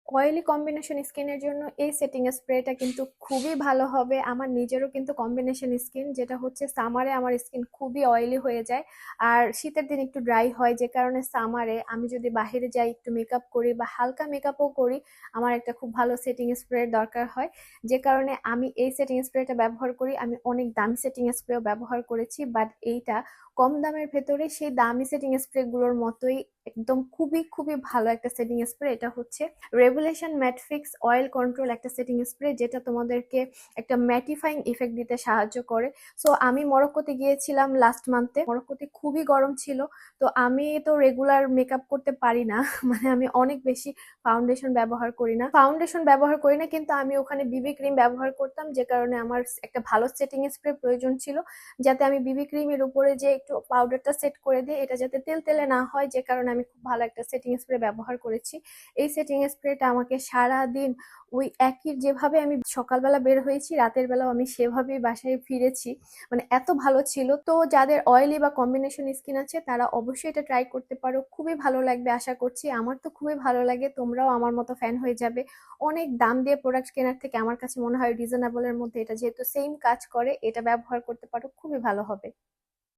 Oily combination স্কিনের জন্য এই সেটিং স্প্রেটা কিন্তু খুবই ভালো হবে। আমার নিজেরও কিন্তু কম্বিনেশন স্কিন, যেটা হচ্ছে সামারে আমার স্কিন খুবই অয়েলি হয়ে যায় আর শীতের দিন একটু ড্রাই হয়, যে কারণে সামারে আমি যদি বাইরে যাই একটু মেকআপ করি বা হালকা মেকআপও করি, আমার একটা খুব ভালো সেটিং স্প্রে দরকার হয়। যে কারণে আমি এই সেটিং স্প্রেটা ব্যবহার করি। আমি অনেক দামি সেটিং স্প্রেও ব্যবহার করেছি, বাট এইটা কম দামের ভেতরে সেই দামি সেটিং স্প্রে গুলোর মতোই একদম খুবই খুবই ভালো একটা সেটিং স্প্রে। এটা হচ্ছে Revolution matte fix oil control একটা সেটিং স্প্রে, যেটা তোমাদেরকে একটা ম্যাটিফাইং ইফেক্ট দিতে সাহায্য করে। সো আমি মরক্কোতে গিয়েছিলাম লাস্ট মান্থে, মরক্কোতে খুবই গরম ছিল। তো আমি তো রেগুলার মেকআপ করতে পারি না মানে আমি অনেক বেশি ফাউন্ডেশন ব্যবহার করি না, কিন্তু আমি ওখানে বিবি ক্রিম ব্যবহার করতাম, যে কারণে আমার একটা ভালো সেটিং স্প্রে প্রয়োজন ছিল, যাতে আমি বিবি ক্রিমের উপরে যে একটু পাউডারটা সেট করে দিই, এটা যাতে তেল তেলে না হয়, যে কারণে আমি খুব ভালো একটা সেটিং স্প্রে ব্যবহার করেছি। এই সেটিং স্প্রেটা আমাকে সারা দিন ওই একই, যেভাবে আমি সকালবেলা বের হয়েছি রাতের বেলাও আমি সেভাবেই বাসায় ফিরেছি, মানে এত ভালো ছিল। তো যাদের অয়েলি বা কম্বিনেশন স্কিন আছে তারা অবশ্যই এটা ট্রাই করতে পারো, খুবই ভালো লাগবে আশা করছি। আমার তো খুবই ভালো লাগে, তোমরাও আমার মতো ফ্যান হয়ে যাবে। অনেক দাম দিয়ে প্রোডাক্ট কেনার থেকে আমার কাছে মনে হয় রিজনেবলের মধ্যে এটা যেহেতু সেম কাজ করে, এটা ব্যবহার করতে পারো, খুবই ভালো হবে।